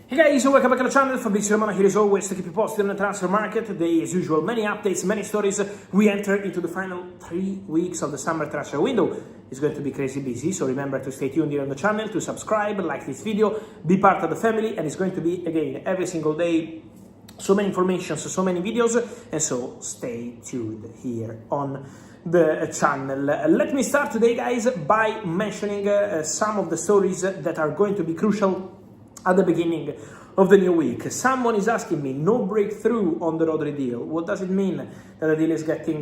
Hey guys, welcome back to the channel. Fabrizio Romano here as always to keep you posted on the transfer market. Today, as usual, many updates, many stories. We enter into the final 3 weeks of the summer transfer window. It's going to be crazy busy, so remember to stay tuned here on the channel, to subscribe, like this video, be part of the family, and it's going to be, again, every single day, so many informations, so many videos, and so stay tuned here on the channel. Let me start today, guys, by mentioning some of the stories that are going to be crucial at the beginning of the new week. Someone is asking me, no breakthrough on the Rodri deal. What does it mean? That the deal is getting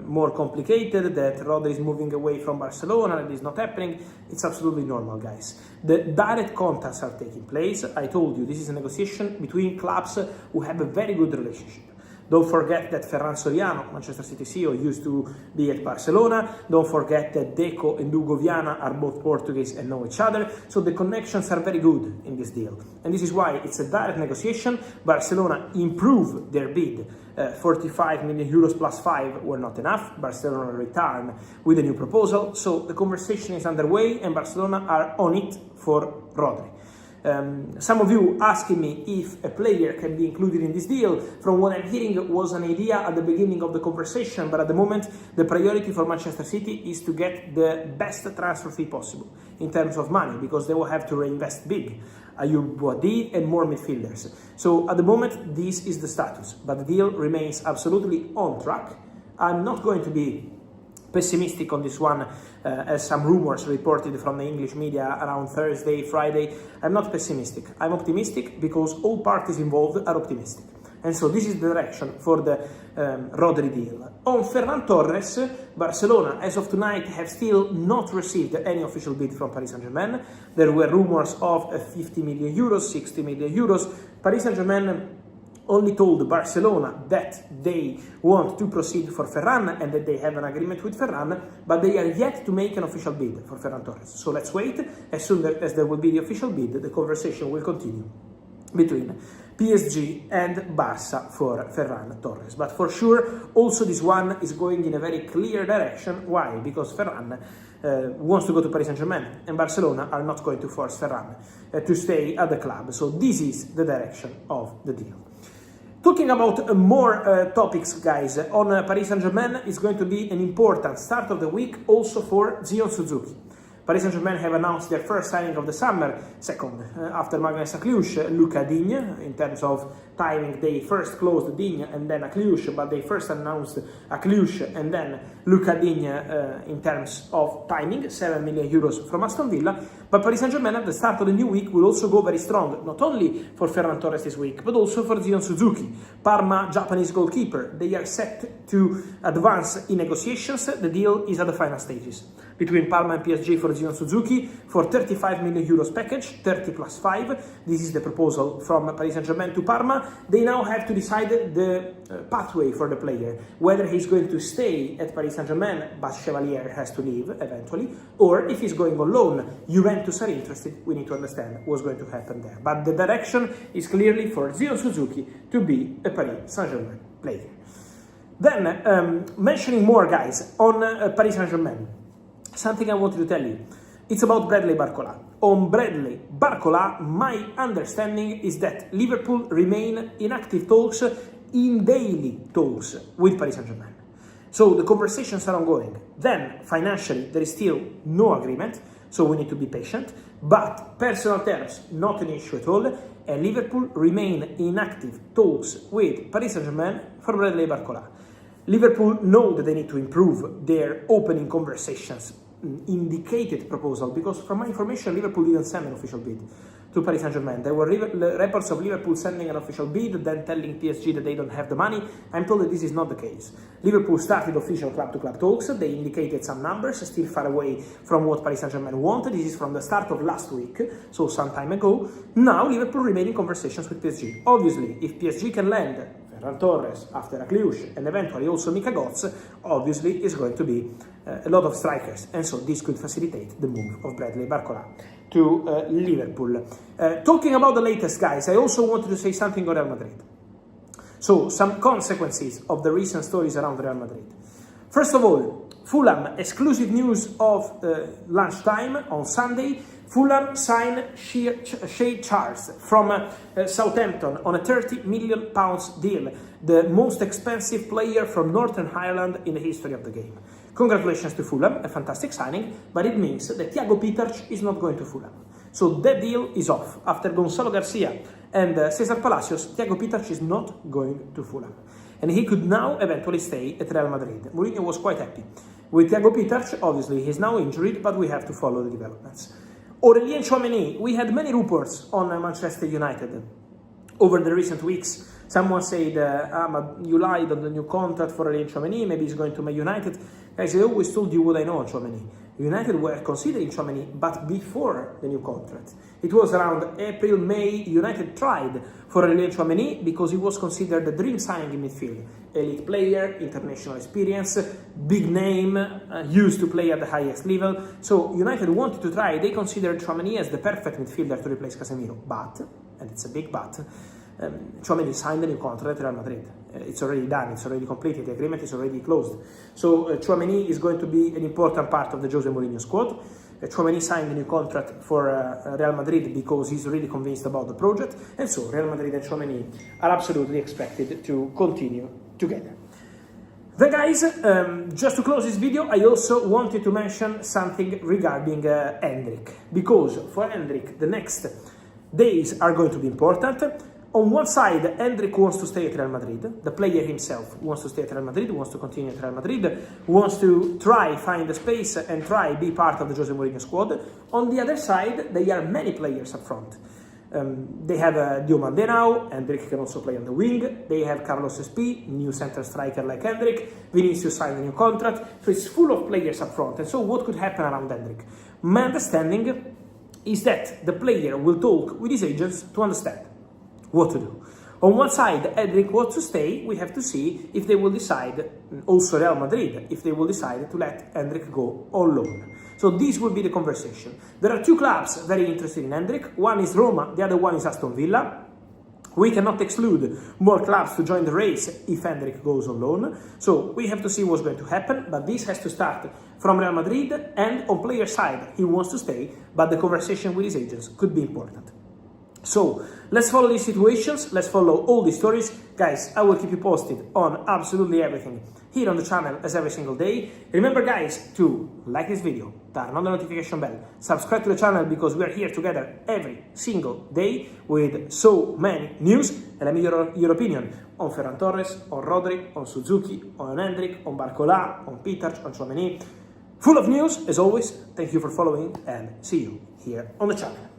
more complicated, that Rodri is moving away from Barcelona, and it is not happening? It's absolutely normal, guys. The direct contacts are taking place. I told you, this is a negotiation between clubs who have a very good relationship. Don't forget that Ferran Soriano, Manchester City CEO, used to be at Barcelona. Don't forget that Deco and Hugo Viana are both Portuguese and know each other. So the connections are very good in this deal. And this is why it's a direct negotiation. Barcelona improved their bid. 45 million euros plus 5 were not enough. Barcelona returned with a new proposal. So the conversation is underway and Barcelona are on it for Rodri. Some of you asking me if a player can be included in this deal. From what I'm hearing, it was an idea at the beginning of the conversation, but at the moment the priority for Manchester City is to get the best transfer fee possible in terms of money, because they will have to reinvest big. Ayoub Boadi and more midfielders. So at the moment this is the status, but the deal remains absolutely on track. I'm not going to be pessimistic on this one, as some rumors reported from the English media around Thursday, Friday. I'm not pessimistic. I'm optimistic because all parties involved are optimistic. And so this is the direction for the Rodri deal. On Ferran Torres, Barcelona, as of tonight, have still not received any official bid from Paris Saint-Germain. There were rumors of 50 million euros, 60 million euros. Paris Saint-Germain only told Barcelona that they want to proceed for Ferran and that they have an agreement with Ferran, but they are yet to make an official bid for Ferran Torres. So let's wait. As soon as there will be the official bid, the conversation will continue between PSG and Barca for Ferran Torres. But for sure, also this one is going in a very clear direction. Why? Because Ferran wants to go to Paris Saint-Germain, and Barcelona are not going to force Ferran to stay at the club. So this is the direction of the deal. Talking about more topics, guys, on Paris Saint-Germain is going to be an important start of the week also for Zion Suzuki. Paris Saint-Germain have announced their first signing of the summer, second after Magnus Akliush, Luca Digne. In terms of timing, they first closed Digne and then Akliush, but they first announced Akliush and then Luca Digne in terms of timing, 7 million euros from Aston Villa. But Paris Saint-Germain at the start of the new week will also go very strong, not only for Ferran Torres this week, but also for Zion Suzuki, Parma Japanese goalkeeper. They are set to advance in negotiations. The deal is at the final stages between Parma and PSG for Zion Suzuki for 35 million euros package, 30 plus 5. This is the proposal from Paris Saint-Germain to Parma. They now have to decide the pathway for the player, whether he's going to stay at Paris Saint-Germain, but Chevalier has to leave eventually, or if he's going on loan. Juventus are interested. We need to understand what's going to happen there. But the direction is clearly for Zion Suzuki to be a Paris Saint-Germain player. Then, mentioning more, guys, on Paris Saint-Germain. Something I wanted to tell you. It's about Bradley Barcola. On Bradley Barcola, my understanding is that Liverpool remain in active talks, in daily talks with Paris Saint-Germain. So the conversations are ongoing. Then, financially, there is still no agreement, so we need to be patient. But personal terms, not an issue at all, and Liverpool remain in active talks with Paris Saint-Germain for Bradley Barcola. Liverpool know that they need to improve their opening conversations, indicated proposal, because from my information, Liverpool didn't send an official bid to Paris Saint-Germain. There were reports of Liverpool sending an official bid, then telling PSG that they don't have the money. I'm told that this is not the case. Liverpool started official club-to-club talks. They indicated some numbers, still far away from what Paris Saint-Germain wanted. This is from the start of last week, so some time ago. Now Liverpool remain in conversations with PSG. Obviously, if PSG can land Ferran Torres after Akliush and eventually also Mika Götze, obviously is going to be a lot of strikers, and so this could facilitate the move of Bradley Barcola to Liverpool. Talking about the latest, guys, I also wanted to say something on Real Madrid. So, some consequences of the recent stories around Real Madrid. First of all, Fulham, exclusive news of lunchtime on Sunday. Fulham signed Shay Charles from Southampton on a £30 million deal, the most expensive player from Northern Ireland in the history of the game. Congratulations to Fulham, a fantastic signing, but it means that Thiago Peters is not going to Fulham. So that deal is off. After Gonzalo Garcia and Cesar Palacios, Thiago Peters is not going to Fulham. And he could now eventually stay at Real Madrid. Mourinho was quite happy. With Thiago Peters, obviously he's now injured, but we have to follow the developments. Aurelien Tchouameni, we had many reports on Manchester United over the recent weeks. Someone said, you lied on the new contract for Aurelien Tchouameni, maybe he's going to Man United. Guys, I always told you what I know on Tchouameni. United were considering Tchouameni, but before the new contract. It was around April, May, United tried for Aurelien Tchouameni because he was considered the dream signing in midfield. Elite player, international experience, big name, used to play at the highest level. So United wanted to try. They considered Tchouameni as the perfect midfielder to replace Casemiro. But, and it's a big but, Tchouameni signed a new contract at Real Madrid. It's already done, it's already completed, the agreement is already closed. So Tchouameni is going to be an important part of the Jose Mourinho squad. Tchouameni signed a new contract for Real Madrid because he's really convinced about the project. And so Real Madrid and Tchouameni are absolutely expected to continue together. Then guys, just to close this video, I also wanted to mention something regarding Endrick. Because for Endrick, the next days are going to be important. On one side, Endrick wants to stay at Real Madrid. The player himself wants to stay at Real Madrid, wants to continue at Real Madrid, wants to try find the space and try be part of the Jose Mourinho squad. On the other side, there are many players up front. They have Diomande now, Endrick can also play on the wing. They have Carlos Espí, new center striker like Endrick. Vinicius signed a new contract. So it's full of players up front. And so what could happen around Endrick? My understanding is that the player will talk with his agents to understand what to do. On one side, Endrick wants to stay. We have to see if they will decide, also Real Madrid, if they will decide to let Endrick go on loan. So this will be the conversation. There are two clubs very interested in Endrick. One is Roma, the other one is Aston Villa. We cannot exclude more clubs to join the race if Endrick goes on loan. So we have to see what's going to happen, but this has to start from Real Madrid, and on player side, he wants to stay, but the conversation with his agents could be important. So let's follow these situations, let's follow all these stories. Guys, I will keep you posted on absolutely everything here on the channel as every single day. Remember guys to like this video, turn on the notification bell, subscribe to the channel because we are here together every single day with so many news. And let me hear your opinion on Ferran Torres, on Rodri, on Suzuki, on Endrick, on Barcola, on Peters, on Tchouameni. Full of news as always. Thank you for following and see you here on the channel.